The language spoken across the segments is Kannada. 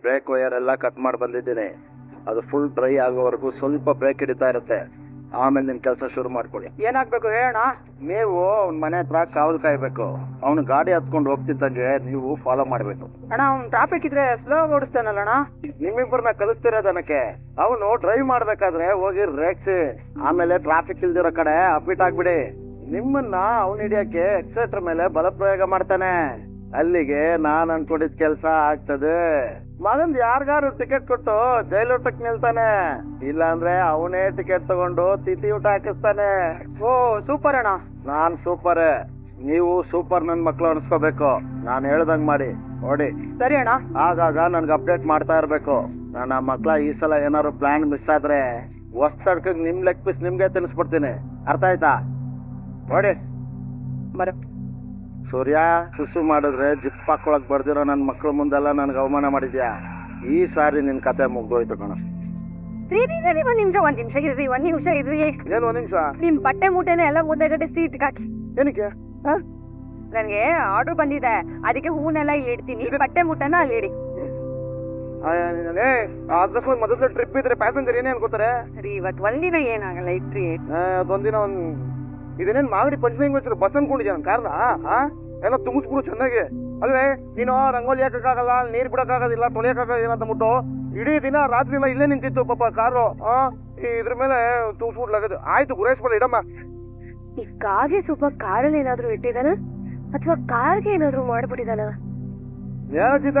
ಬ್ರೇಕ್ ವೈರ್ ಎಲ್ಲ ಕಟ್ ಮಾಡಿ ಬಂದಿದ್ದೀನಿ. ಅದು ಫುಲ್ ಡ್ರೈ ಆಗೋವರೆಗೂ ಸ್ವಲ್ಪ ಬ್ರೇಕ್ ಹಿಡಿತಾ ಇರುತ್ತೆ. ಆಮೇಲೆ ನಿಮ್ ಕೆಲಸ ಶುರು ಮಾಡ್ಕೊಳ್ಳಿ. ಏನಾಗ್ಬೇಕು ಹೇಳೋಣ? ನೀವು ಅವ್ನ ಮನೆ ಹತ್ರ ಕಾವಲು ಕಾಯ್ಬೇಕು. ಅವ್ನು ಗಾಡಿ ಹತ್ಕೊಂಡು ಹೋಗ್ತಿದ್ದಂಗೆ ನೀವು ಫಾಲೋ ಮಾಡ್ಬೇಕು. ಅಣ್ಣ ಅವ್ನು ಟ್ರಾಫಿಕ್ ಇದ್ರೆ ಸ್ಲೋ ಓಡಿಸ್ತಾನಲ್ಲಣ್ಣ. ನಿಮ್ಮಿಬ್ಬರನ್ನ ಕಲಿಸ್ತಿರೋದನಕ್ಕೆ. ಅವನು ಡ್ರೈವ್ ಮಾಡ್ಬೇಕಾದ್ರೆ ಹೋಗಿ ರೇಕ್ಸಿ, ಆಮೇಲೆ ಟ್ರಾಫಿಕ್ ಇಲ್ದಿರೋ ಕಡೆ ಅಪ್ಪಿಟ್ ಆಗ್ಬಿಡಿ. ನಿಮ್ಮನ್ನ ಅವ್ನ ಹಿಡಿಯಕ್ಕೆ ಎಕ್ಸೆಟ್ರ್ ಮೇಲೆ ಬಲ ಪ್ರಯೋಗ ಮಾಡ್ತಾನೆ. ಅಲ್ಲಿಗೆ ನಾನ್ ಅನ್ಕೊಂಡಿದ್ ಕೆಲ್ಸ ಆಗ್ತದೆ. ಮಗಂದ್ ಯಾರಿಗಾರು ಟಿಕೆಟ್ ಕೊಟ್ಟು ಜೈಲೂಟಕ್ ನಿಲ್ತಾನೆ, ಇಲ್ಲ ಅಂದ್ರೆ ಅವನೇ ಟಿಕೆಟ್ ತಗೊಂಡು ತಿಥಿ ಊಟ ಹಾಕಿಸ್ತಾನೆ. ಓ ಸೂಪರ್ ಅಣ್ಣ. ನಾನ್ ಸೂಪರ್, ನೀವು ಸೂಪರ್ ನನ್ ಮಕ್ಳು ಅನ್ಸ್ಕೋಬೇಕು. ನಾನ್ ಹೇಳ್ದಂಗ್ ಮಾಡಿ ನೋಡಿ. ಸರಿ ಅಣ್ಣ. ಆಗಾಗ ನನ್ಗೆ ಅಪ್ಡೇಟ್ ಮಾಡ್ತಾ ಇರ್ಬೇಕು. ನನ್ನ ಮಕ್ಳ ಈ ಸಲ ಏನಾದ್ರು ಪ್ಲಾನ್ ಮಿಸ್ ಆದ್ರೆ ಹೊಸ್ತಡ್ಕ ನಿಮ್ ಲೆಗ್ ಪೀಸ್ ನಿಮ್ಗೆ ತಿನ್ಸ್ಬಿಡ್ತೀನಿ. ಅರ್ಥ ಆಯ್ತಾ? ನೋಡಿ ಸೂರ್ಯ, ಸುಸು ಮಾಡಿದ್ರೆ ಜಿಪ್ ಹಾಕೊಳಕ್ ಬರ್ದಿರೋ ನನ್ ಮಕ್ಳು ಮುಂದೆಲ್ಲ ನನ್ಗೆ ಅವಮಾನ ಮಾಡಿದ್ಯಾ. ಈ ಸಾರಿ ನಿನ್ ಕತೆ ಮುಗ್ದೋಯ್ತು ಕಣ. ಒಂದ್ ನಿಮಿಷ ಇರ್ರಿ. ಏನ್ ಒಂದ್ ನಿಮಿಷ? ನಿಮ್ ಬಟ್ಟೆ ಮೂಟೆನೆ ಎಲ್ಲ ಮುಂದೆಗಡೆ ಸೀಟ್ ಹಾಕಿ. ಏನಕ್ಕೆ? ನನ್ಗೆ ಆರ್ಡರ್ ಬಂದಿದೆ, ಅದಕ್ಕೆ ಹೂನೆಲ್ಲ ಇಲ್ಲಿ ಇಡ್ತೀನಿ, ಬಟ್ಟೆ ಮೂಟೆನ ಅಲ್ಲಿ ಇಡಿ. ಅಕಸ್ಮಾತ್ ಮೊದಲ ಟ್ರಿಪ್ ಇದ್ರೆ ಪ್ಯಾಸೆಂಜರ್ ಏನೇ ಅನ್ಕೋತಾರೆ? ಇವತ್ ಒಂದಿನ ಏನಾಗಲ್ಲ, ಇಟ್ರಿ. ಒಂದಿನ ಇದೇನೇನ್ ಮಾಗಡಿ ಪಂಚನಂಗ್ ಬಸ್ ಅನ್ಕೊಂಡಿದ್ಯಾ ನನ್ ಕಾರ್ನ? ಎಲ್ಲ ತುಂಬಿಸ್ಬಿಡು ಚೆನ್ನಾಗಿ. ಅಲ್ವೇ ನೀನು ರಂಗೋಲಿ ಹಾಕಕ್ಕಾಗಲ್ಲ, ನೀರ್ ಬಿಡಕ್ಕಾಗೋದಿಲ್ಲ, ತೊಳೆಯಕ್ಕಾಗೋದಿಲ್ಲ ಅಂತ ಮುಟ್ಟು ಇಡೀ ದಿನ ರಾತ್ರಿ ಎಲ್ಲ ಇಲ್ಲೇ ನಿಂತಿತ್ತು ಪಾಪ ಕಾರು. ಇದ್ರ ಮೇಲೆ ತುಂಬಿಸ್ಬಿಡ್ಲಾಗದು. ಆಯ್ತು ಗುರೇಶ್ವರ ಇಡಮ್ಮ. ಈ ಕಾಗೆ ಸ್ವಲ್ಪ ಕಾರಲ್ಲಿ ಏನಾದ್ರು ಇಟ್ಟಿದಾನ ಅಥವಾ ಕಾರ್ಗೆ ಏನಾದ್ರು ಮಾಡ್ಬಿಟ್ಟಿದಾನ? ಏನಿದ?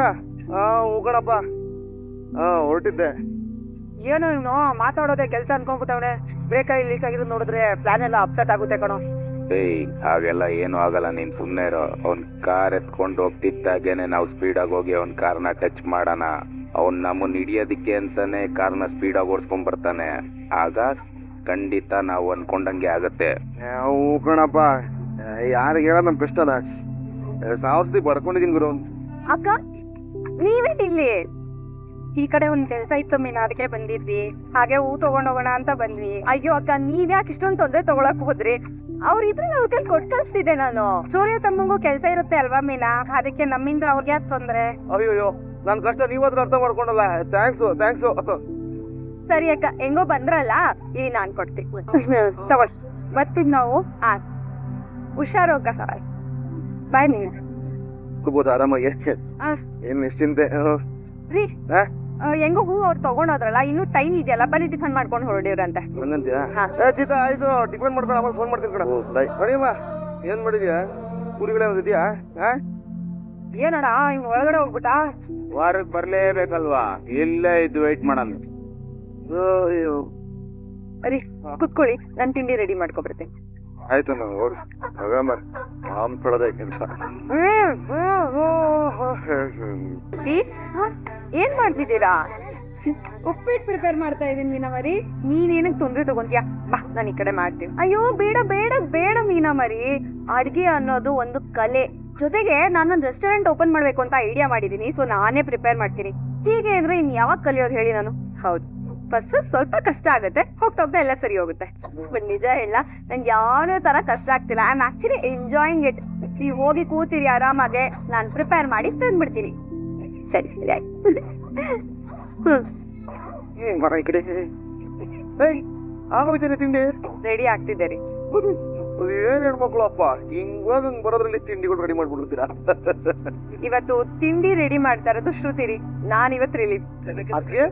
ಹೋಗೋಣಪ್ಪ. ಹೊರಟಿದ್ದೆ. ಏನು ಇವನು ಮಾತಾಡೋದೇ ಕೆಲ್ಸ ಅನ್ಕೊಂಡ್ಬಿಟ್ಟವನೆ. ಬೇಕಾಗಿ ಲೀಕ್ ಆಗಿರೋದು ನೋಡಿದ್ರೆ ಪ್ಲಾನ್ ಎಲ್ಲ ಅಪ್ಸೆಟ್ ಆಗುತ್ತೆ ಕಣೋ. ಹಾಗೆಲ್ಲ ಏನು ಆಗಲ್ಲ, ನೀನ್ ಸುಮ್ನೆ ಇರೋ. ಅವ್ನ್ ಕಾರ್ ಎತ್ಕೊಂಡು ಹೋಗ್ತಿದ್ದಾಗೇನೆ ನಾವು ಸ್ಪೀಡ್ ಆಗಿ ಹೋಗಿ ಅವ್ನ್ ಕಾರ್ನ ಟಚ್ ಮಾಡೋಣ. ಅವ್ನ್ ನಮ್ಮನ್ನ ಹಿಡಿಯೋದಿಕ್ಕೆ ಅಂತಾನೆ ಕಾರ್ನ ಸ್ಪೀಡ್ ಆಗಿ ಓಡಿಸ್ಕೊಂಡ್ ಬರ್ತಾನೆ. ಆಗ ಖಂಡಿತ ನಾವು ಅನ್ಕೊಂಡಂಗೆ ಆಗತ್ತೆ. ಹೋಗೋಣಪ್ಪ. ಯಾರಿಗೆ ಹೇಳ ನಮ್ ಕಷ್ಟ ಅಲ್ಲ. ಸಾವರ್ಸಿ ಬರ್ಕೊಂಡಿದೀನಿ ಗುರು. ಅಕ್ಕ ನೀವೇ ಇಲ್ಲಿ? ಈ ಕಡೆ ಒಂದ್ ಕೆಲ್ಸ ಇತ್ತು ಮೀನಾ, ಅದಕ್ಕೆ ಬಂದಿದ್ವಿ. ಹಾಗೆ ಹೂ ತಗೊಂಡ್ ಹೋಗೋಣ ಅಂತ ಬಂದ್ವಿ. ಅಯ್ಯೋ ಅಕ್ಕ, ನೀವ್ ಯಾಕೆ ಇಷ್ಟೊಂದು ತೊಂದ್ರೆ ತಗೊಳಕ್ ಹೋದ್ರಿ? ಅವ್ರ ಇದ್ರೆ ಅವ್ರ ಕೈಲಿ ಕೊಟ್ಟು ಕಳಿಸ್ತಿದ್ದೆ ನಾನು. ಸೂರ್ಯ ತಮ್ಮಂಗೂ ಕೆಲ್ಸ ಇರುತ್ತೆ ಅಲ್ವಾ ಮೀನಾ, ಅದಕ್ಕೆ ನಮ್ಮಿಂದ ಅವ್ರಿಗೆ ಯಾಕೆ ತೊಂದ್ರೆ? ಅಯ್ಯೋ ನನ್ ಕಷ್ಟ ನೀವಾದ್ರೂ ಅರ್ಥ ಮಾಡ್ಕೊಂಡಲ್ಲ. ಥ್ಯಾಂಕ್ಸು. ಸರಿ ಅಕ್ಕ, ಹೆಂಗೋ ಬಂದ್ರಲ್ಲ, ಈ ನಾನ್ ಕೊಡ್ತೀನಿ ತಗೊಳ್. ಬರ್ತೀವಿ ನಾವು. ಹುಷಾರೋಗ. ಬಾಯ್. ನೀನು ಆರಾಮಾಗಿ ಏನ್ ನಿಶ್ಚಿಂತೆ ರೀ. ಹೆಂಗೋ ಹೂ ಅವ್ರು ತಗೊಂಡೋದ್ರಲ್ಲ, ಇನ್ನು ಟೈಮ್ ಇದೆಯಲ್ಲ, ಬನ್ನಿ ಟಿಫನ್ ಮಾಡ್ಕೊಂಡು ಹೊರಡಿವ್ರಂತೆ. ಆಯ್ತು, ಟಿಫನ್ ಮಾಡ್ಕೊಂಡು ಆಮೇಲೆ ಫೋನ್ ಮಾಡ್ತೀನಿ ಕಣ. ನೋಡಿಯಮ್ಮ, ಏನ್ ಮಾಡಿದ್ಯಾ? ಪೂರಿಗಳೇನಿದ್ಯಾ? ಏನಣ್ಣ ಇವ್ ಒಳಗಡೆ ಹೋಗ್ಬಿಟ್ಟ? ವಾರಕ್ಕೆ ಬರ್ಲೇಬೇಕಲ್ವಾ? ಇಲ್ಲೇ ಇದ್ದು ವೆಯ್ಟ್ ಮಾಡೋಣ. ರೀ ಕುತ್ಕೊಳ್ಳಿ, ನನ್ ತಿಂಡಿ ರೆಡಿ ಮಾಡ್ಕೊಬರ್ತೀನಿ. ಆಯ್ತು ನಾವು ಹೋಗಿ ಕೊಡೋದಕ್ಕಿಂತ. ಏನ್ ಮಾಡ್ತಿದ್ದೀರಾ? ಉಪ್ಪಿಟ್ಟು ಪ್ರಿಪೇರ್ ಮಾಡ್ತಾ ಇದೀನಿ ಮೀನಾಮರಿ. ನೀನೇನಕ್ ತೊಂದ್ರೆ ತಗೊಂತೀಯಾ? ಬಾ, ನಾನು ಈ ಕಡೆ ಮಾಡ್ತೀನಿ. ಅಯ್ಯೋ ಬೇಡ ಬೇಡ ಬೇಡ ಮೀನಾಮರಿ, ಅಡ್ಗೆ ಅನ್ನೋದು ಒಂದು ಕಲೆ. ಜೊತೆಗೆ ನಾನೊಂದು ರೆಸ್ಟೋರೆಂಟ್ ಓಪನ್ ಮಾಡ್ಬೇಕು ಅಂತ ಐಡಿಯಾ ಮಾಡಿದೀನಿ. ಸೊ ನಾನೇ ಪ್ರಿಪೇರ್ ಮಾಡ್ತೀನಿ. ಹೀಗೆ ಅಂದ್ರೆ ಇನ್ ಯಾವಾಗ ಕಲಿಯೋದು ಹೇಳಿ ನಾನು? ಹೌದು, ಫಸ್ಟ್ ಸ್ವಲ್ಪ ಕಷ್ಟ ಆಗುತ್ತೆ, ಹೋಗ್ತಾ ಹೋಗ್ತಾ ಎಲ್ಲ ಸರಿ ಹೋಗುತ್ತೆ. ಬಟ್ ನಿಜ ಹೇಳ, ನಂಗೆ ಯಾವ್ದೇ ತರ ಕಷ್ಟ ಆಗ್ತಿಲ್ಲ. I am actually enjoying it. ನೀವು ಹೋಗಿ ಕೂತಿರಿ ಆರಾಮಾಗೆ, ನಾನು ಪ್ರಿಪೇರ್ ಮಾಡಿ ತಂದ್ಬಿಡ್ತೀನಿ. ಸರಿ ಸರಿ ಆಯ್ತು. ಮರ ಈ ಕಡೆ ಆಗೋಯ್ತೇನೆ ತಿಂಡಿ ರೆಡಿ ಆಗ್ತಿದ್ದೆ ರೀ. ಏನ್ ಹೆಣ್ಮಕ್ಳು ಅಪ್ಪ, ಹಿಂಗ್ ಬರೋದ್ರಲ್ಲಿ ತಿಂಡಿಗಳು ರೆಡಿ ಮಾಡ್ಬಿಡ್ತೀರಾ? ಇವತ್ತು ತಿಂಡಿ ರೆಡಿ ಮಾಡ್ತಾ ಇರೋದು ಶ್ರುತಿ ರೀ. ನಾನ್ ಇವತ್ತು ರಿಲೀವ್. ಅದ್ಕೆ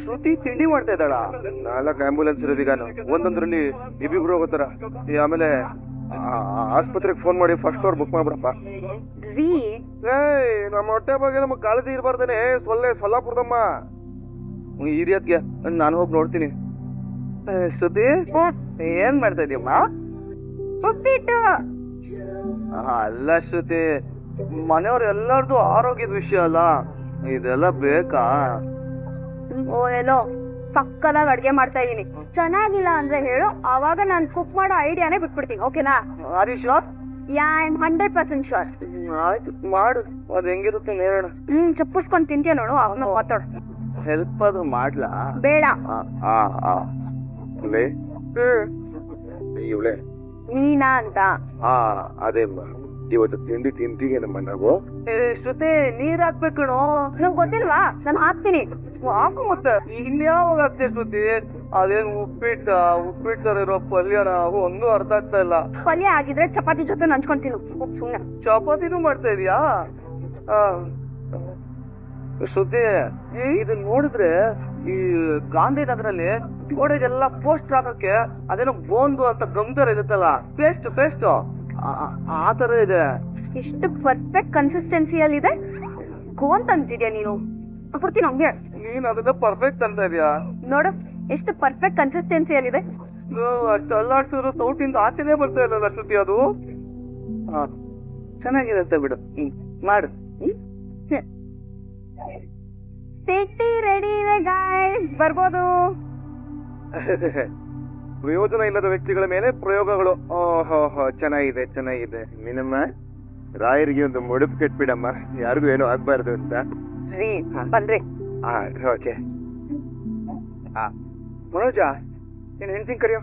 ಶ್ರುತಿ ತಿಂಡಿ ಮಾಡ್ತಾ ಇದ್ದಾಳ? 4 ಆಂಬ್ಯುಲೆನ್ಸ್ ಇರೋದೀಗ ಒಂದೊಂದ್ರಲ್ಲಿ ಇಬ್ಬಿಬ್ರು ಹೋಗೋತಾರ. ಆಮೇಲೆ ಆಸ್ಪತ್ರೆಗೆ ಫೋನ್ ಮಾಡಿ ಫಸ್ಟ್ ಫ್ಲೋರ್ ಬುಕ್ ಮಾಡ್ಬಿಡಪ್ಪ ರೀ. ನಮ್ಮ ಹೊಟ್ಟೆ ಬಗ್ಗೆ ನಮಗ್ ಕಾಳಜಿ ಇರ್ಬಾರ್ದೇನೆ. ಸೊಲ್ಲಾಪುರದಮ್ಮ ಹಿರಿಯತ್ಗೆ ನಾನು ಹೋಗಿ ನೋಡ್ತೀನಿ. ಶ್ರುತಿ ಏನ್ ಮಾಡ್ತಾ ಇದೀಯಮ್ಮ? ಉಪ್ಪಿಟ್ಟು. ಅಲ್ಲ ಶ್ರುತಿ, ಮನೆಯವ್ರ ಎಲ್ಲಾರ್ದು ಆರೋಗ್ಯದ ವಿಷಯ ಅಲ್ಲ, ಇದೆಲ್ಲ ಬೇಕಾ? ಓ ಎಲ್ಲೋ ಸಕ್ಕದಾಗಿ ಅಡ್ಗೆ ಮಾಡ್ತಾ ಇದೀನಿ. ಚೆನ್ನಾಗಿಲ್ಲ ಅಂದ್ರೆ ಹೇಳು, ಅವಾಗ ನಾನ್ ಕುಕ್ ಮಾಡೋ ಐಡಿಯಾನೇ ಬಿಟ್ಬಿಡ್ತೀನಿ. ಓಕೆನಾ? Are you sure? Yeah, I am 100% sure. ಆಯ್ತು ಮಾಡು, ಅದ್ ಹೆಂಗಿರುತ್ತೆ ನೇರಣ. ಚಪ್ಪುಸ್ಕೊಂಡ್ ತಿಂತೀಯ ನೋಡು, ಅವನ್ನ ಮಾತಾಡು. ಹೆಲ್ಪ್ ಅದು ಮಾಡ್ಲಾ? ಬೇಡ. ಇವಳೆ ನೀನಾ ಅಂತ? ಅದೇ ಇವತ್ತು ತಿಂಡಿ ತಿಂತೀಗೇನಮ್ಮ ನಾವು? ಶ್ರುತಿ ನೀರ್ ಹಾಕ್ಬೇಕಣೋ. ನಂಗ್ ಗೊತ್ತಿಲ್ವಾ, ನಾನು ಹಾಕ್ತೀನಿ. ಹಾಕು ಮತ್ತೆ ಇನ್ಯಾವಾಗ ಹಾಕ್ತೀಯ ಶ್ರುತಿ? ಅದೇನ್ ಉಪ್ಪಿಟ್ಟು ತರ ಇರೋ ಪಲ್ಯನ ಒಂದು ಅರ್ಥ ಆಗ್ತಾ ಇಲ್ಲ. ಪಲ್ಯ ಆಗಿದ್ರೆ ಚಪಾತಿ ಜೊತೆ ನಂಚ್ಕೊಂತೀನಿ. ಸುಮ್ನೆ ಚಪಾತಿನೂ ಮಾಡ್ತಾ ಇದೀಯಾ? ಶ್ರುತಿ, ಇದು ನೋಡಿದ್ರೆ ಈ ಗಾಂಧಿನಗರಲ್ಲಿ ಗೋಡೆಗೆಲ್ಲ ಪೋಸ್ಟರ್ ಹಾಕಕ್ಕೆ ಅದೇನೋ ಬೋಂದು ಅಂತ ಗಮ್ತರ ಇರುತ್ತಲ್ಲ, ಪೇಸ್ಟ್ ಆ ತರ ಇದೆ. ಎಷ್ಟು ಪರ್ಫೆಕ್ಟ್ ಕನ್ಸಿಸ್ಟೆನ್ಸಿಯಲ್ಲಿ ಇದೆ. ಗೋಂತ್ ಅಂತಿದ್ಯಾ ನೀನು? ಕೊಡ್ತೀನಿ ಹಂಗೆ. ನೀನ್ ಅದನ್ನ ಪರ್ಫೆಕ್ಟ್ ಅಂತ ಇದೀಯಾ? ನೋಡು ಎಷ್ಟು ಪರ್ಫೆಕ್ಟ್ ಕನ್ಸಿಸ್ಟೆನ್ಸಿಯಲ್ಲಿ ಇದೆ. ಅಷ್ಟು ಅಲ್ಲಾಡ್ಸಿದ್ರು ಸೌಟಿಂದ ಆಚೆನೆ ಬರ್ತಾ ಇಲ್ಲಲ್ಲ ಶ್ರುತಿ ಅದು. ಚೆನ್ನಾಗಿರುತ್ತೆ ಬಿಡು, ಮಾಡು. ತಿಂಡಿ ರೆಡಿ ಇದೆ ಗಾಯ್ಸ್, ಬರ್ಬೋದು. ಪ್ರಯೋಜನ ಇಲ್ಲದ ವ್ಯಕ್ತಿಗಳ ಮೇಲೆ ಪ್ರಯೋಗಗಳು. ಚೆನ್ನಾಗಿದೆ. ಮಿನಮ್ಮ, ರಾಯರಿಗೆ ಒಂದು ಮುಡುಪು ಕೆಟ್ಬಿಡಮ್ಮ, ಯಾರಿಗೂ ಏನೋ ಆಗ್ಬಾರ್ದು ಅಂತ. ರೀ ಬಂದ್ರಿ. ಓಕೆ. ಮನೋಜ, ನೀನ್ ಹೆಂಡತಿ ಕರಿಯೋ.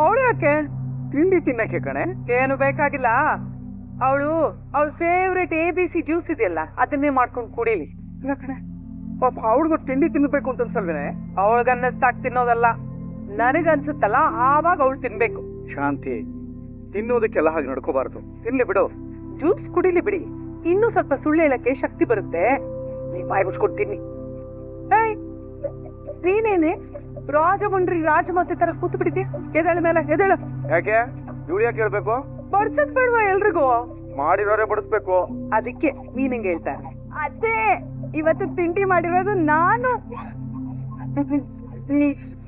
ಅವಳು ಯಾಕೆ? ತಿಂಡಿ ತಿನ್ನಕ್ಕೆ ಕಣೆ. ಏನು ಬೇಕಾಗಿಲ್ಲ. ಅವಳ ಫೇವ್ರೆಟ್ ABC ಜ್ಯೂಸ್ ಇದೆಯಲ್ಲ, ಅದನ್ನೇ ಮಾಡ್ಕೊಂಡು ಕುಡೀಲಿ. ಇಲ್ಲ ಕಣೆ, ಪಾಪ ಅವಳಿಗೂ ತಿಂಡಿ ತಿನ್ಬೇಕು ಅಂತ ಅನ್ಸಲ್ವೇನೆ? ಅವಳಿಗನ್ನಿಸ್ತಾಗ ತಿನ್ನೋದಲ್ಲ, ನನಗನ್ಸುತ್ತಲ್ಲ ಆವಾಗ ಅವಳು ತಿನ್ಬೇಕು. ಶಾಂತಿ, ತಿನ್ನೋದಕ್ಕೆಲ್ಲ ಹಾಗೆ ನಡ್ಕೋಬಾರ್ದು. ತಿನ್ಲಿ ಬಿಡು. ಜ್ಯೂಸ್ ಕುಡಿಲಿ ಬಿಡಿ, ಇನ್ನೂ ಸ್ವಲ್ಪ ಸುಳ್ಳು ಹೇಳಕ್ಕೆ ಶಕ್ತಿ ಬರುತ್ತೆ. ನೀ ಬಾಯಿ ಮುಚ್ಕೊಡ್ತೀನಿ. ನೀನೇನೆ ರಾಜಮಂತ್ರಿ ತರ ಕೂತು ಬಿಟ್ಟಿದ್ಯಾ? ಎದಳ ಮೇಲೆ ಎದಳು. ಯಾಕೆ ಇವಳು ಯಾಕೆ ಹೇಳ್ಬೇಕು? ಬಡ್ಸದ್ ಬೇಡವಾ ಎಲ್ರಿಗೂ? ಮಾಡಿರೋರೆ ಬಡಿಸ್ಬೇಕು. ಅದಕ್ಕೆ ನೀನಂಗೆ ಹೇಳ್ತಾರೆ. ಅದೇ ಇವತ್ತು ತಿಂಡಿ ಮಾಡಿರೋದು ನಾನು.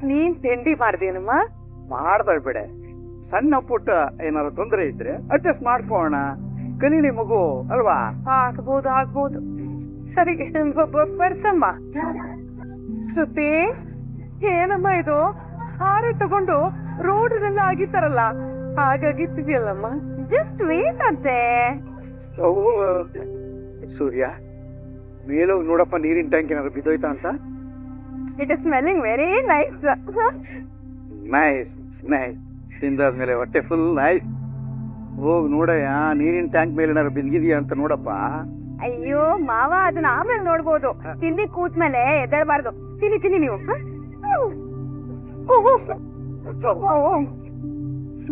ನೀನ್ ತಿಂಡಿ ಮಾಡ್ದೇನಮ್ಮ? ಮಾಡ್ತಾ ಬಿಡೆ. ಸಣ್ಣ ಪುಟ್ಟ ಏನಾದ್ರು ತೊಂದರೆ ಇದ್ರೆ ಅಡ್ಜಸ್ಟ್ ಮಾಡ್ಕೋಣ. ಕಲೀಲಿ ಮಗು ಅಲ್ವಾ? ಆಗ್ಬೋದು. ಸರಿ ಬರ್ಸಮ್ಮ. ಶ್ರುತಿ, ಏನಮ್ಮ ಇದು? ಹಾರೆ ತಗೊಂಡು ರೋಡ್ನೆಲ್ಲ ಆಗಿತ್ತಾರಲ್ಲ, ಹಾಗಾಗಿತ್ತಿದ್ಯಲ್ಲಮ್ಮ. ಜಸ್ಟ್ ವೇಟ್ ಅಂತೆ. ಸೂರ್ಯ, ಮೇಲೋಗಿ ನೋಡಪ್ಪ, ನೀರಿನ ಟ್ಯಾಂಕ್ ಏನಾದ್ರು ಬಿದ್ದೋಯ್ತಾ ಅಂತ. It is smelling very nice. Nice. ತಿಂದಾದ್ಮೇಲೆ ಹೊಟ್ಟೆ ಫುಲ್ ನೈಸ್. ಹೋಗ್ ನೋಡಯ್ಯ, ನೀರಿನ ಟ್ಯಾಂಕ್ ಮೇಲೆ ಏನಾದ್ರು ಬಿದ್ದಿದ್ಯಾ ಅಂತ ನೋಡಪ್ಪ. ಅಯ್ಯೋ ಮಾವ, ಅದನ್ನ ಆಮೇಲೆ ನೋಡ್ಬೋದು. ತಿಂಡಿ ಕೂತ್ಮೇಲೆ ಎದ್ದೇಳಬಾರ್ದು. ತಿನ್ನಿ ನೀವು.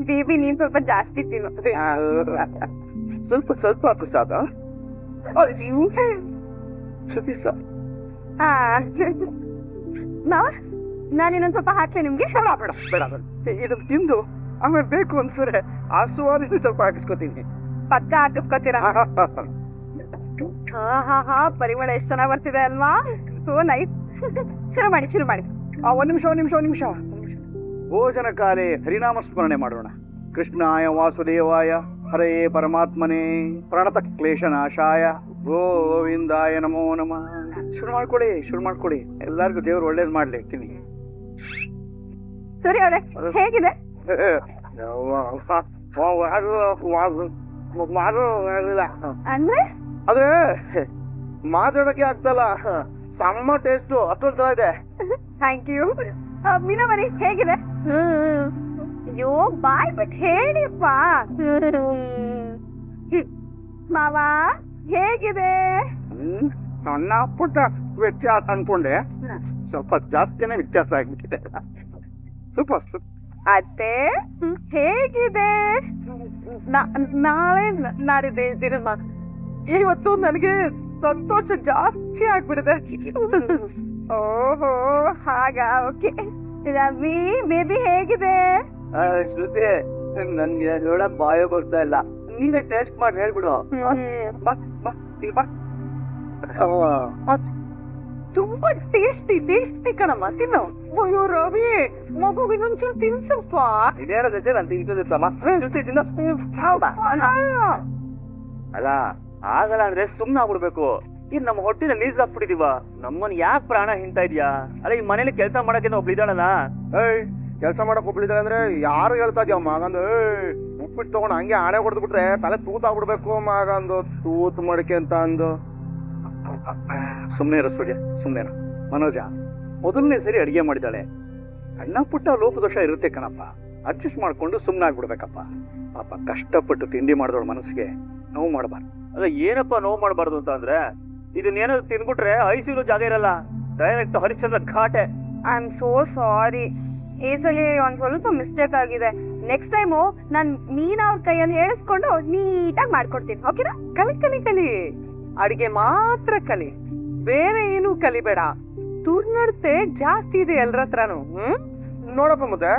ಬೇಬಿ, ನೀನ್ ಸ್ವಲ್ಪ ಜಾಸ್ತಿ ತಿನ್ನು. ಸ್ವಲ್ಪ ಹಾಕು ಸಾಕ. ಮಾವ, ನಾನಿನ್ನೊಂದ್ ಸ್ವಲ್ಪ ಹಾಕ್ಲೆ ನಿಮ್ಗೆ. ಬೇಡ. ಇದನ್ನ ತಿಂದು ಆಮೇಲೆ ಬೇಕು ಅನ್ಸರೆ ಆಸ್ವಾದಿಸಿ ಸ್ವಲ್ಪ ಹಾಕಿಸ್ಕೊತೀನಿ. ಪಕ್ಕ ಹಾಕಿಸ್ಕೊತೀರಾ? ಹಾ, ಪರಿಮಳ ಎಷ್ಟ್ ಚೆನ್ನಾಗ್ ಬರ್ತಿದೆ ಅಲ್ವಾ? So nice. ಶುರು ಮಾಡಿ. ಒಂದ್ ನಿಮಿಷ. ಭೋಜನ ಕಾಲೇ ಹರಿನಾಮ ಸ್ಮರಣೆ ಮಾಡೋಣ. ಕೃಷ್ಣಾಯ ವಾಸುದೇವಾಯ ಹರೇ ಪರಮಾತ್ಮನೇ ಪ್ರಣತ ಕ್ಲೇಶನಾಶಾಯ ಗೋವಿಂದಾಯ ನಮೋ ನಮಃ. ಶುರು ಮಾಡ್ಕೊಳ್ಳಿ. ಎಲ್ಲಾರ್ಗು ದೇವ್ರು ಒಳ್ಳೇದ್ ಮಾಡ್ಲಿ. ತಿನ್ನಿ. ಸರಿ ಅವ್ರೆ, ಹೇಗಿದೆ? ಅಂದ್ರೆ ಆದ್ರೆ ಮಾತಾಡಕ್ಕೆ ಆಗ್ತಲ್ಲ, ಸಮ್ಮ ಟೇಸ್ಟ್ ಅಷ್ಟೊಂದ್ ತರ ಇದೆ. Thank you. ಮೀನಾವರಿ, ಹೇಗಿದೆ? ಅಯ್ಯೋ ಬಾಯ್ ಬಿಟ್ಟು ಹೇಳಿಪ್ಪ. ಮಾವ, ಹೇಗಿದೆ? ಸಣ್ಣ ಪುಟ್ಟ ವ್ಯತ್ಯಾಸ ಅನ್ಕೊಂಡೆ, ಸ್ವಲ್ಪ ಜಾಸ್ತಿನೇ ವ್ಯತ್ಯಾಸ ಆಗ್ಬಿಟ್ಟಿದೆ. ಸೂಪರ್. ಅತ್ತೆ, ಹೇಗಿದೆ? ನಾಳೆ ನಾಡಿದ್ದು ಹೇಳ್ತೀರಮ್ಮ. ಇವತ್ತು ನನಗೆ ಸಂತೋಷ ಜಾಸ್ತಿ ಆಗ್ಬಿಡಿದೆ. ಓಹೋ, ಹಾಗಾ? ಓಕೆ. ರವಿ ಬೇಬಿ, ಹೇಗಿದೆ? ಶ್ರುತಿ, ನನ್ಗೆ ನೋಡಕ್ ಬಾಯ ಬರ್ತಾ ಇಲ್ಲ. ನೀನೇ ಟೇಸ್ಟ್ ಮಾಡಿ ಹೇಳ್ಬಿಡು. ತುಂಬಾ ಟೇಸ್ಟಿ ಕಣಮ್ಮ, ತಿನ್ನು. ಅಯ್ಯೋ ರವಿ, ಮಗುಗೆ ಇನ್ನೊಂಚೂರು ತಿನ್ಸಪ್ಪ. ಇದೇನದ ನಾನು ತಿನ್ಸೋದಿತ್ತಮ್ಮ. ಶ್ರುತಿ ತಿನ್ನ. ಅಲ್ಲ, ಆಗಲ್ಲ ಅಂದ್ರೆ ಸುಮ್ನೆ ಆಗ್ಬಿಡ್ಬೇಕು. ಇನ್ ನಮ್ಮ ಹೊಟ್ಟಿನ ಲೀಸ್ ಹಾಕ್ಬಿಟ್ಟಿದೀವ. ನಮ್ಮನ್ ಯಾಕೆ ಪ್ರಾಣ ಹಿಂತಾ ಇದ್ಯಾ? ಅಲ್ಲ, ಈ ಮನೇಲಿ ಕೆಲಸ ಮಾಡಕ್ಕೆ ಒಬ್ಳು ಇದ್ದಾಳಲ್ಲ. ಕೆಲಸ ಮಾಡಕ್ ಒಬ್ಳಿದಾರೆ ಅಂದ್ರೆ ಯಾರು ಹೇಳ್ತಾ ಇದ್ಯಾ ಮಗಂದು? ಉಪ್ಪಿಟ್ಟು ತಗೊಂಡು ಹಂಗೆ ಆಣೆ ಹೊಡೆದು ಬಿಟ್ರೆ ತಲೆ ತೂತಾಗ್ಬಿಡ್ಬೇಕು ಮಗಂದು. ತೂತ್ ಮಡಿಕೆ ಅಂತ ಅಂದು. ಸುಮ್ನೆ ಸೂರ್ಯ, ಮನೋಜ ಮೊದಲನೇ ಸರಿ ಅಡಿಗೆ ಮಾಡಿದಾಳೆ. ಸಣ್ಣ ಪುಟ್ಟ ಲೋಪದೋಷ ಇರುತ್ತೆ ಕಣಪ್ಪ. ಅಡ್ಜಸ್ಟ್ ಮಾಡ್ಕೊಂಡು ಸುಮ್ಮನಾಗ್ಬಿಡ್ಬೇಕಪ್ಪ. ಪಾಪ ಕಷ್ಟಪಟ್ಟು ತಿಂಡಿ ಮಾಡಿದವಳ ಮನಸ್ಸಿಗೆ ನೋವು ಮಾಡಬಾರ್ದು. ಅಲ್ಲ ಏನಪ್ಪ ನೋವು ಮಾಡಬಾರ್ದು ಅಂತ ಅಂದ್ರೆ ಇದನ್ನೇನಾದ್ರು ತಿಂದ್ಬಿಟ್ರೆ ಐಸಿಯು ಜಾಗ ಇರಲ್ಲ, direct Harishchandra ಘಾಟೆ. I am so sorry. ಈ ಸಲ ಒಂದ್ ಸ್ವಲ್ಪ ಮಿಸ್ಟೇಕ್ ಆಗಿದೆ. ನೆಕ್ಸ್ಟ್ ಟೈಮು ನಾನ್ ಮೀನಾ ಅವ್ರ ಕೈಯಲ್ಲಿ ಹೇಳಿಸ್ಕೊಂಡು ನೀಟಾಗಿ ಮಾಡ್ಕೊಡ್ತೀನಿ. ಓಕೆನಾ? ಕಲಿ ಕಲಿ ಕಲಿ, ಅಡಿಗೆ ಮಾತ್ರ ಕಲಿ, ಬೇರೆ ಏನು ಕಲಿಬೇಡ. ದುರ್ನಡತೆ ಜಾಸ್ತಿ ಇದೆ ಎಲ್ರ ಹತ್ರನು. ನೋಡಪ್ಪ ಮತ್ತೆ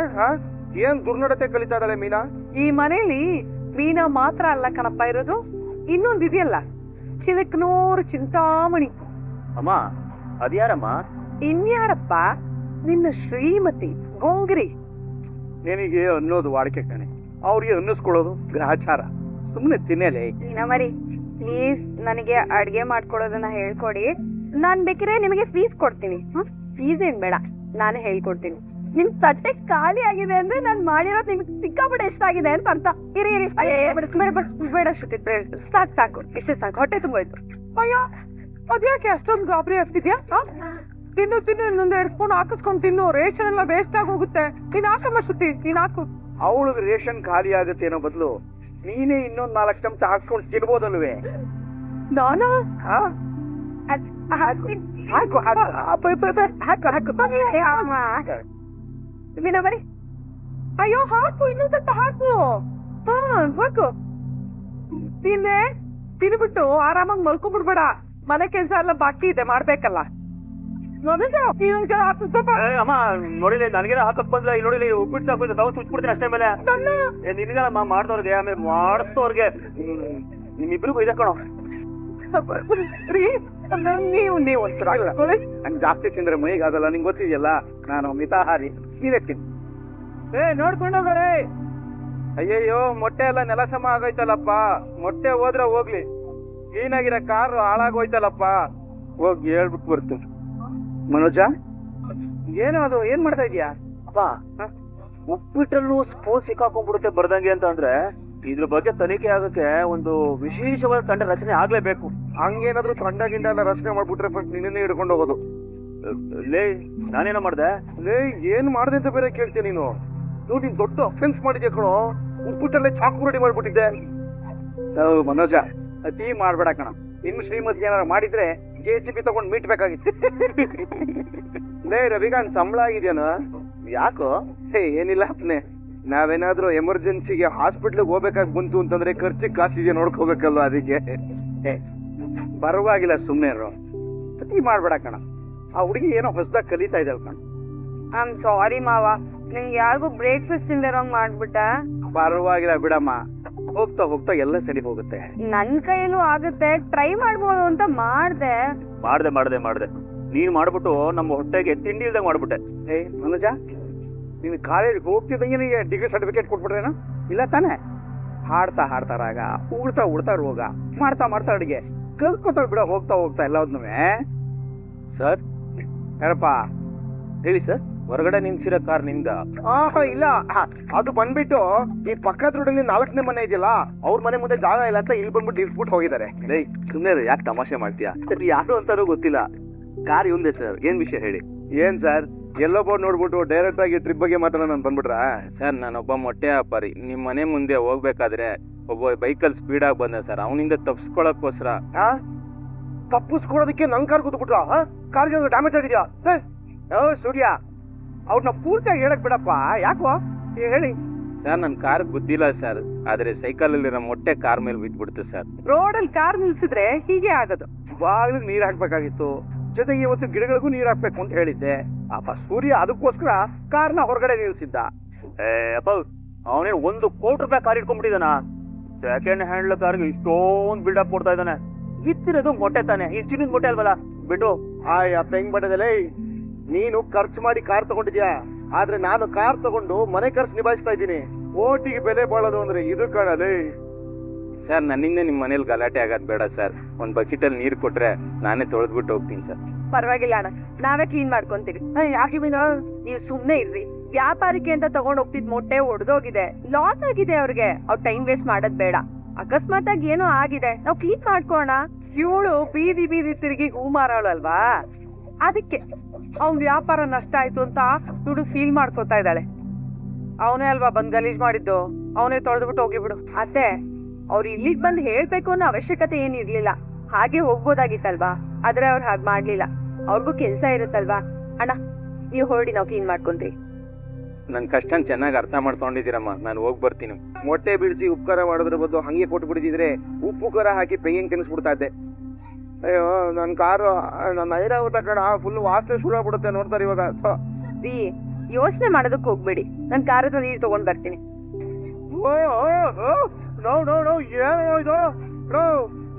ಏನ್ ದುರ್ನಡತೆ ಕಲಿತಾ ಇದ್ದಾಳೆ ಮೀನಾ. ಈ ಮನೇಲಿ ಮೀನಾ ಮಾತ್ರ ಅಲ್ಲ ಕಣಪ್ಪ ಇರೋದು, ಇನ್ನೊಂದ್ ಇದೆಯಲ್ಲ, ಚಿಲಕ್ನೂರು ಚಿಂತಾಮಣಿ. ಅಮ್ಮ ಅದ್ಯಾರಮ್ಮ? ಇನ್ಯಾರಪ್ಪ, ನಿನ್ನ ಶ್ರೀಮತಿ ಗೋಂಗಿರಿ. ನಿನಗೆ ಅನ್ನೋದು ವಾಡಿಕೆ ಕಣೆ, ಅವ್ರಿಗೆ ಅನ್ನಿಸ್ಕೊಳ್ಳೋದು ಗ್ರಹಚಾರ. ಸುಮ್ಮನೆ ತಿನ್ನೇಲೆ. ಮೀನಾ ಮರಿ, ಪ್ಲೀಸ್ ನನಗೆ ಅಡ್ಗೆ ಮಾಡ್ಕೊಡೋದನ್ನ ಹೇಳ್ಕೊಡಿ. ನಾನ್ ಬೇಕಿದ್ರೆ ನಿಮಗೆ ಫೀಸ್ ಕೊಡ್ತೀನಿ. ಫೀಸ್ ಏನ್ ಬೇಡ, ನಾನೇ ಹೇಳ್ಕೊಡ್ತೀನಿ. ನಿಮ್ ತಟ್ಟೆ ಖಾಲಿ ಆಗಿದೆ ಅಂದ್ರೆ ನಾನ್ ಮಾಡಿರೋದು ನಿಮ್ಗೆ ಸಿಕ್ಕಾಪಟ್ಟೆ ಇಷ್ಟ ಆಗಿದೆ ಅಂತ ಅರ್ಥ. ಇರಿ ಇರಿ, ಬೇಡ ಶ್ರುತಿ, ಸಾಕು ಸಾಕು, ಇಷ್ಟೇ ಸಾಕು, ಹೊಟ್ಟೆ ತುಂಬೋಯ್ತು. ಅಯ್ಯೋ ಅದ್ಯಾಕೆ ಅಷ್ಟೊಂದು ಗಾಬರಿ ಆಗ್ತಿದ್ಯಾ? ತಿನ್ನು ತಿನ್ನು, ಇನ್ನೊಂದ್ 2 ಸ್ಪೂನ್ ಹಾಕಿಸ್ಕೊಂಡು ತಿನ್ನು, ರೇಷನ್ ಎಲ್ಲ ವೇಸ್ಟ್ ಆಗಿ ಹೋಗುತ್ತೆ. ನೀನ್ ಹಾಕಮ್ಮ ಶ್ರುತಿ, ನೀನ್ ಹಾಕು. ಅವಳಿಗೆ ರೇಷನ್ ಖಾಲಿ ಆಗುತ್ತೆ ಅನ್ನೋ ಬದಲು ನೀನೇ ಇನ್ನೊಂದ್ 4 ಚಮಚ ಹಾಕ್ಸ್ಕೊಂಡು ತಿನ್ಬೋದಲ್ವೇ? ನಾನಾ? ಹಾಕು ಮೀನಾ ಮರಿ, ಅಯ್ಯೋ ಹಾಕು, ಇನ್ನೊಂದ್ ಸ್ವಲ್ಪ ಹಾಕು. ಹಾಕು, ತಿನ್ಬಿಟ್ಟು ಆರಾಮಾಗಿ ಮಲ್ಕೊಂಡ್ಬಿಡ್ಬೇಡ. ಮನೆ ಕೆಲ್ಸ ಎಲ್ಲ ಬಾಕಿ ಇದೆ, ಮಾಡ್ಬೇಕಲ್ಲ. ಅಮ್ಮ ನೋಡಿಲಿ, ನನಗೇನ ಹಾಕಕ್ ಬಂದ್ರೆ ಇಲ್ಲಿ ನೋಡಿಲಿ, ಉಪ್ಪಿಟ್ಟು ಸಾಕು ತಾವು ಚುಚ್ಬಿಡ್ತೀನಿ ಅಷ್ಟೇ. ಮೇಲೆ ನಿನ್ಗಲ್ಲಮ್ಮ ಮಾಡ್ದವ್ರಿಗೆ, ಆಮೇಲೆ ಮಾಡಿಸ್ತವ್ರಿಗೆ, ನಿಮ್ಮಿಬ್ರಿಗೂ ಇದೆ ಕಣೋ. ನೀವು ಒಂದ್ಸಲ ನಂಗೆ ಜಾಸ್ತಿ ತಿಂದ್ರೆ ಮೈಗಾಗಲ್ಲ, ನಿಂಗೆ ಗೊತ್ತಿದೆಯಲ್ಲ, ನಾನು ಮಿತಾಹಾರಿ. ನೀನೇ ತಿನ್. ನೋಡ್ಕೊಂಡೋಗ್ರೆ. ಅಯ್ಯಯ್ಯೋ, ಮೊಟ್ಟೆ ಎಲ್ಲ ನೆಲ ಸಮ ಆಗೈತಲ್ಲಪ್ಪ. ಮೊಟ್ಟೆ ಹೋದ್ರೆ ಹೋಗ್ಲಿ, ಕ್ಲೀನಾಗಿರೋ ಕಾರು ಹಾಳಾಗೋಯ್ತಲ್ಲಪ್ಪ. ಹೋಗಿ ಹೇಳ್ಬಿಟ್ಟು ಬರ್ತೀನಿ. ಮನೋಜ, ಏನೋ ಅದು, ಏನ್ ಮಾಡ್ತಾ ಇದೀಯಾ? ಅಪ್ಪ ಉಪ್ಪಿಟ್ಟಲ್ಲೂ ಸ್ಪೂನ್ ಸಿಕ್ಕಾಕೊಂಡ್ಬಿಡುತ್ತೆ ಬರ್ದಂಗೆ ಅಂತ ಅಂದ್ರೆ ಇದ್ರ ಬಗ್ಗೆ ತನಿಖೆ ಆಗಕ್ಕೆ ಒಂದು ವಿಶೇಷವಾದ ತಂಡ ರಚನೆ ಆಗ್ಲೇಬೇಕು. ಹಂಗೇನಾದ್ರು ತಂಡ ಗಿಂಡ ಎಲ್ಲ ರಚನೆ ಮಾಡ್ಬಿಟ್ರೆ ನಿನ್ನೇ ಹಿಡ್ಕೊಂಡು ಹೋಗೋದು. ಲೇ ನಾನೇನೋ ಮಾಡ್ದೆ? ಲೇ ಏನ್ ಮಾಡ್ದೆ ಅಂತ ಬೇರೆ ಕೇಳ್ತೀನಿ ನೀನು. ನೀನ್ ದೊಡ್ಡ ಅಫೆನ್ಸ್ ಮಾಡಿದ್ಯಾ ಕಣೋ. ಉಪ್ಪಿಟ್ಟಲ್ಲೇ ಚಾಕು ರೆಡಿ ಮಾಡ್ಬಿಟ್ಟಿದ್ದೆ. ಮನೋಜ, ಅತಿ ಮಾಡ್ಬೇಡ ಕಣ. ಇನ್ನು ಶ್ರೀಮತಿ ಏನಾರ ಮಾಡಿದ್ರೆ JCB ತಗೊಂಡ್ ಮೀಟ್ಬೇಕಾಗಿತ್ತು. ಲೇ ರವಿಕಾಂತ್, ಸಂಬಳ ಆಗಿದ್ಯಾನ? ಯಾಕೋ? ಏನಿಲ್ಲ ಅಪ್ನೆ, ನಾವೇನಾದ್ರೂ ಎಮರ್ಜೆನ್ಸಿಗೆ ಹಾಸ್ಪಿಟ್ಲಿಗೆ ಹೋಗ್ಬೇಕಾಗಿ ಬಂತು ಅಂತಂದ್ರೆ ಖರ್ಚಿಗೆ ಕಾಸಿದ್ಯಾ ನೋಡ್ಕೋಬೇಕಲ್ವ, ಅದಕ್ಕೆ. ಪರವಾಗಿಲ್ಲ, ಸುಮ್ನೆ ಇರೋ. ಅತಿ ಮಾಡ್ಬೇಡ ಕಣ. ಆ ಹುಡುಗಿ ಏನೋ ಹೊಸದಾಗ ಕಲಿತಾ ಇದ್ದಾಳ ಕಣ. ಐ ಆಮ್ ಸಾರಿ ಮಾವ, ನಿಮ್ಗೆ ಯಾರಿಗೂ ಬ್ರೇಕ್ಫಾಸ್ಟ್ ಇಲ್ದಿರೋಂಗ್ ಮಾಡ್ಬಿಟ್ಟ. ಪರವಾಗಿಲ್ಲ ಬಿಡಮ್ಮ, ಹೋಗ್ತಾ ಹೋಗ್ತಾ ಎಲ್ಲ ಸರಿ ಹೋಗುತ್ತೆ. ನನ್ ಕೈಯಲ್ಲೂ ಆಗುತ್ತೆ, ಟ್ರೈ ಮಾಡ್ಬೋದು ಅಂತ ಮಾಡ್ದೆ. ನೀನ್ ಮಾಡ್ಬಿಟ್ಟು ನಮ್ಮ ಹೊಟ್ಟೆಗೆ ತಿಂಡಿ ಇಲ್ದಂಗ್ ಮಾಡ್ಬಿಟ್ಟೆ. ಮನೋಜ, ನೀನು ಕಾಲೇಜ್ಗೆ ಹೋಗ್ತಿದ್ದಂಗೆ ಡಿಗ್ರಿ ಸರ್ಟಿಫಿಕೇಟ್ ಕೊಟ್ಬಿಟ್ರೇನ? ಇಲ್ಲ ತಾನೆ? ಹಾಡ್ತಾ ಹಾಡ್ತಾ ರಾಗ, ಉಳ್ತಾ ಉಳ್ತಾ ರೋಗ, ಮಾಡ್ತಾ ಮಾಡ್ತಾ ಅಡಿಗೆ ಕಲ್ತ್ಕೊತಾಳ ಬಿಡ. ಹೋಗ್ತಾ ಹೋಗ್ತಾ ಎಲ್ಲದನ್ನೂ. ಸರ್ ಯಾರಪ್ಪ? ಹೇಳಿ ಸರ್. ಹೊರಗಡೆ ನಿಲ್ಸಿರೋ ಕಾರ್ ನಿಂದ? ಇಲ್ಲ, ಅದು ಬಂದ್ಬಿಟ್ಟು ಈ ಪಕ್ಕದ ರೋಡಲ್ಲಿ 4ನೇ ಮನೆ ಇದೆಯಲ್ಲ, ಅವ್ರ ಮನೆ ಮುಂದೆ ಜಾಗ ಇಲ್ಲ ಅಂತ ಇಲ್ಲಿ ಬಂದ್ಬಿಟ್ಟು ಇಟ್ಬಿಟ್ಟು ಹೋಗಿದ್ದಾರೆ. ಸುಮ್ನೆ ಯಾಕೆ ತಮಾಷೆ ಮಾಡ್ತೀಯಾ? ಯಾರು ಅಂತಾನೂ ಗೊತ್ತಿಲ್ಲ. ಕಾರ್ ಇವಂದೆ ಸರ್. ಏನ್ ವಿಷಯ ಹೇಳಿ? ಏನ್ ಸರ್, ಎಲ್ಲೊಬ್ಬ ನೋಡ್ಬಿಟ್ಟು ಡೈರೆಕ್ಟ್ ಆಗಿ ಟ್ರಿಪ್ ಬಗ್ಗೆ ಮಾತಾಡೋಣ ನಾನು ಬಂದ್ಬಿಟ್ರ? ಸರ್ ನಾನೊಬ್ಬ ಮೊಟ್ಟೆ ವ್ಯಾಪಾರಿ. ನಿಮ್ ಮನೆ ಮುಂದೆ ಹೋಗ್ಬೇಕಾದ್ರೆ ಒಬ್ಬ ಬೈಕಲ್ಲಿ ಸ್ಪೀಡ್ ಆಗಿ ಬಂದ ಸರ್. ಅವನಿಂದ ತಪ್ಪಿಸ್ಕೊಳಕ್ಕೋಸ್ಕರ. ತಪ್ಪಿಸ್ಕೊಳೋದಕ್ಕೆ ನನ್ ಕಾರ್ ಕೂತ್ಬಿಟ್ರ? ಕಾರ್ಗೆ ಡ್ಯಾಮೇಜ್ ಆಗಿದ್ಯಾ? ಸೂರ್ಯ, ಅವ್ರನ್ನ ಪೂರ್ತಿಯಾಗಿ ಹೇಳಕ್ ಬಿಡಪ್ಪ. ಯಾಕೋ ಹೇಳಿ. ಸರ್ ನನ್ ಕಾರ್ ಗುದ್ದಿಲ್ಲ ಸರ್, ಆದ್ರೆ ಸೈಕಲ್ ಅಲ್ಲಿರೋ ಮೊಟ್ಟೆ ಕಾರ್ ಮೇಲೆ ಬಿದ್ಬಿಡ್ತು ಸರ್. ರೋಡಲ್ಲಿ ಕಾರ್ ನಿಲ್ಸಿದ್ರೆ ಹೀಗೆ ಆಗೋದು. ಬಾಗಿಲಿಗೆ ನೀರ್ ಹಾಕ್ಬೇಕಾಗಿತ್ತು, ಜೊತೆಗೆ ಇವತ್ತು ಗಿಡಗಳಿಗೂ ನೀರ್ ಹಾಕ್ಬೇಕು ಅಂತ ಹೇಳಿದ್ದೆ. ಅಪ್ಪ ಸೂರ್ಯ ಅದಕ್ಕೋಸ್ಕರ ಕಾರ್ನ ಹೊರಗಡೆ ನಿಲ್ಸಿದ್ದ. ಅಪ್ಪ ಅವನೇನು 1 ಕೋಟಿ ರೂಪಾಯಿ ಕಾರ್ ಇಟ್ಕೊಂಡ್ಬಿಟ್ಟಿದಾನ. ಸೆಕೆಂಡ್ ಹ್ಯಾಂಡ್ ಕಾರ್ಗೆ ಇಷ್ಟೊಂದು ಬಿಲ್ಡಪ್ ಕೊಡ್ತಾ ಇದ್ದಾನೆ. ಬಿತ್ತಿರೋದು ಮೊಟ್ಟೆ ತಾನೆ, ಈ ಚಿನ್ನದ ಮೊಟ್ಟೆ ಅಲ್ವಲ್ಲ, ಬಿಟ್ಟು. ಅಪ್ಪ ಹೆಂಗ್ ಬಡದಲೇ, ನೀನು ಖರ್ಚು ಮಾಡಿ ಕಾರ್ ತಗೊಂಡಿದ್ಯಾ, ಆದ್ರೆ ನಾನು ಕಾರ್ ತಗೊಂಡು ಮನೆ ಖರ್ಚು ನಿಭಾಯಿಸ್ತಾ ಇದ್ದೀನಿ. ಓಟಿಗೆ ಬೆಲೆ ಬಾಳೋದು ಅಂದ್ರೆ ಇದು ಕಾಣಲೇ. ಸರ್ ನನ್ನಿಂದ ನಿಮ್ ಮನೇಲಿ ಗಲಾಟೆ ಆಗೋದ್ ಬೇಡ ಸರ್. ಒಂದ್ ಬಕೆಟ್ ಅಲ್ಲಿ ನೀರ್ ಕೊಟ್ರೆ ನಾನೇ ತೊಳೆದ್ಬಿಟ್ಟು ಹೋಗ್ತೀನಿ ಸರ್. ಪರವಾಗಿಲ್ಲ ಅಣ್ಣ, ನಾವೇ ಕ್ಲೀನ್ ಮಾಡ್ಕೊಂತೀವಿ. ಯಾಕೆ ಮೀನಾ? ನೀವು ಸುಮ್ನೆ ಇರ್ರಿ. ವ್ಯಾಪಾರಕ್ಕೆ ಅಂತ ತಗೊಂಡ್ ಹೋಗ್ತಿದ್ ಮೊಟ್ಟೆ ಒಡೆದೋಗಿದೆ, ಲಾಸ್ ಆಗಿದೆ ಅವ್ರಿಗೆ. ಅವ್ರು ಟೈಮ್ ವೇಸ್ಟ್ ಮಾಡೋದ್ ಬೇಡ. ಅಕಸ್ಮಾತ್ ಆಗಿ ಏನೋ ಆಗಿದೆ, ನಾವ್ ಕ್ಲೀನ್ ಮಾಡ್ಕೋಣ. ಇವಳು ಬೀದಿ ಬೀದಿ ತಿರುಗಿ ಹೂ ಮಾರಾಳಲ್ವಾ, ಅದಕ್ಕೆ ಅವ್ನ್ ವ್ಯಾಪಾರ ನಷ್ಟ ಆಯ್ತು ಅಂತ ಇವಳು ಫೀಲ್ ಮಾಡ್ಕೋತಾ ಇದ್ದಾಳೆ. ಅವನೇ ಅಲ್ವಾ ಬಂದ್ ಗಲೀಜ್ ಮಾಡಿದ್ದು, ಅವನೇ ತೊಳೆದ್ಬಿಟ್ಟು ಹೋಗ್ಲಿ ಬಿಡು. ಅತ್ತೆ ಅವ್ರು ಇಲ್ಲಿಗ್ ಬಂದ್ ಹೇಳ್ಬೇಕು ಅನ್ನೋ ಅವಶ್ಯಕತೆ ಏನಿರ್ಲಿಲ್ಲ, ಹಾಗೆ ಹೋಗ್ಬೋದಾಗಿತ್ತಲ್ವಾ. ಆದ್ರೆ ಅವ್ರು ಹಾಗ್ ಮಾಡ್ಲಿಲ್ಲ, ಅವ್ರಿಗೂ ಕೆಲ್ಸ ಇರುತ್ತಲ್ವಾ. ಅಣ್ಣ ನೀವ್ ಹೊರಡಿ, ನಾವ್ ಕ್ಲೀನ್ ಮಾಡ್ಕೊಂತೀವಿ. ನನ್ ಕಷ್ಟನ್ ಚೆನ್ನಾಗಿ ಅರ್ಥ ಮಾಡ್ಕೊಂಡಿದ್ದೀರಮ್ಮ, ನಾನು ಹೋಗ್ ಬರ್ತೀನಿ. ಮೊಟ್ಟೆ ಬೀಳ್ಸಿ ಉಪ್ಕಾರ ಮಾಡೋದ್ರ ಬದಲು ಹಂಗೆ ಕೊಟ್ಟು ಬಿಡಿದ್ರೆ ಉಪ್ಪು ಖಾರ ಹಾಕಿ ಪೆಯ್ಯಂಗ್ ತಿನ್ಸ್ಬಿಡ್ತಾ ಇದ್ದೆ. ಅಯ್ಯೋ ನನ್ ಕಾರು ನನ್ನ ಐರಾವತ ಕಣ ಫುಲ್ ವಾಸನೆ ಶುರು ಆಗ್ಬಿಡುತ್ತೆ ನೋಡ್ತಾರೆ ಇವಾಗ. ರೀ ಯೋಚನೆ ಮಾಡೋದಕ್ ಹೋಗ್ಬೇಡಿ, ನನ್ ಕಾರದ ನೀರ್ ತಗೊಂಡ್ ಬರ್ತೀನಿ. ಏನೋ ಇದು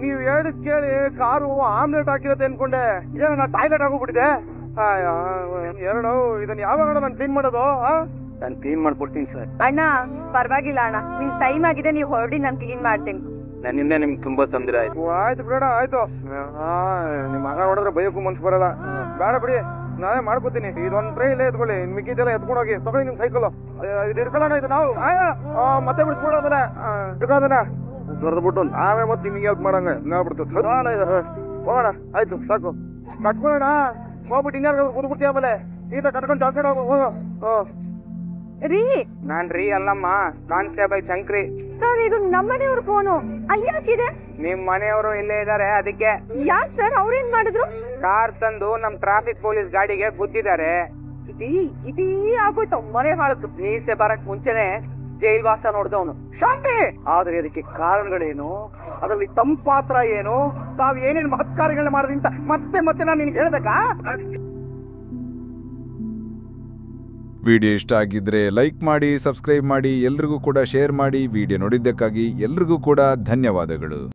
ನೀವ್ ಹೇಳಿದ್ ಕೇಳಿ ಕಾರು ಆಮ್ಲೆಟ್ ಹಾಕಿರತ್ತೆ ಅನ್ಕೊಂಡೆ, ಏನೋ ನಾ ಟಾಯ್ಲೆಟ್ ಆಗೋಗ್ಬಿಟ್ಟಿದೆ. ಏನೋ ಇದನ್ನ ಯಾವಾಗ ನಾನು ಕ್ಲೀನ್ ಮಾಡೋದು? ನಾನು ಕ್ಲೀನ್ ಮಾಡ್ಕೊಡ್ತೀನಿ ಸರ್. ಅಣ್ಣ ಪರವಾಗಿಲ್ಲ ಅಣ್ಣ, ನಿಮ್ ಟೈಮ್ ಆಗಿದೆ, ನೀವ್ ಹೊರಡಿ, ನಾನ್ ಕ್ಲೀನ್ ಮಾಡ್ತೀನಿ. ನನ್ನಿಂದ ನಿಮ್ಗೆ ತುಂಬಾ ತೊಂದರೆ ಆಯ್ತು. ಆಯ್ತು ಬಿಡೋಣ, ಆಯ್ತು. ನಿಮ್ ಮಗ ನೋಡಿದ್ರೆ ಬೈಯಕ್ಕೂ ಮನ್ಸು ಬರಲ್ಲ. ಬೇಡ ಬಿಡಿ, ನಾನೇ ಮಾಡ್ಕೋತೀನಿ. ಇದೊಂದ್ ಟ್ರೈ ಇಲ್ಲೇ ಎತ್ಕೊಳ್ಳಿ, ಮಿಕ್ಕಿದೆಲ್ಲ ಎತ್ಕೊಂಡೋಗಿ ತಗೊಳ್ಳಿ ನಿಮ್ ಸೈಕಲ್. ಇದು ಇಟ್ಕೊಳ್ಳೋಣ, ಇದು ನಾವು ಮತ್ತೆ ಬಿಡ್ಸ್ಬಿಡೋದನ್ನ ಇಟ್ಕೋದನ್ನ ಕರೆದ್ಬಿಟ್ಟು ನಾವೇ ಮತ್ತೆ ನಿಮಗೆ ಹೆಲ್ಪ್ ಮಾಡಂಗ ನಾಬಿಡ್ತು. ಹೋಗೋಣ, ಆಯ್ತು ಸಾಕು, ಕಟ್ಕೊಳ್ಳೋಣ. ಹೋಗ್ಬಿಟ್ಟು ಇನ್ಯಾರು ಕೂತ್ಬಿಡ್ತೀಯ ಆಮೇಲೆ ಈತ ಕಟ್ಕೊಂಡು ಜಾಸ್ತಿ ಹೋಗು. ರೀ ನಾನ್ ರೀ ಅಲ್ಲಮ್ಮ, ಕಾನ್ಸ್ಟೇಬಲ್ ಶಂಕ್ರಿ. ಸರ್ ಇದು ನಮ್ಮನೆಯವ್ರ ಫೋನು, ಅಲ್ಲಿ ಯಾಕಿದೆ? ನಿಮ್ ಮನೆಯವರು ಇಲ್ಲೇ ಇದಾರೆ, ಅದಕ್ಕೆ. ಯಾಕ್ ಸರ್, ಅವ್ರೇನ್ ಮಾಡಿದ್ರು? ಕಾರ್ ತಂದು ನಮ್ ಟ್ರಾಫಿಕ್ ಪೊಲೀಸ್ ಗಾಡಿಗೆ ಗುದ್ದಿದ್ದಾರೆ. ಇದೀ ಆಗೋಯ್ತು ಮನೆ ಹಾಳದ್ದು. ಮೀಸೆ ಬರಕ್ ಮುಂಚೆನೆ ಜೈಲ್ ವಾಸ ನೋಡ್ದವನು. ಶಾಂತಿ. ಆದ್ರೆ ಅದಕ್ಕೆ ಕಾರಣಗಳೇನು, ಅದರಲ್ಲಿ ತಮ್ಮ ಪಾತ್ರ ಏನು, ತಾವ್ ಏನೇನ್ ಮಹತ್ ಕಾರ್ಯಗಳನ್ನ ಮಾಡಿದ್ರಿ ಅಂತ ಮತ್ತೆ ಮತ್ತೆ ನಾನು ನಿನ್ಗೆ ಹೇಳ್ಬೇಕಾ? ವಿಡಿಯೋ ಇಷ್ಟ ಆಗಿದ್ರೆ ಲೈಕ್ ಮಾಡಿ, ಸಬ್ಸ್ಕ್ರೈಬ್ ಮಾಡಿ, ಎಲ್ರಿಗೂ ಕೂಡ ಶೇರ್ ಮಾಡಿ. ವಿಡಿಯೋ ನೋಡಿದ್ದಕ್ಕಾಗಿ ಎಲ್ರಿಗೂ ಕೂಡ ಧನ್ಯವಾದಗಳು.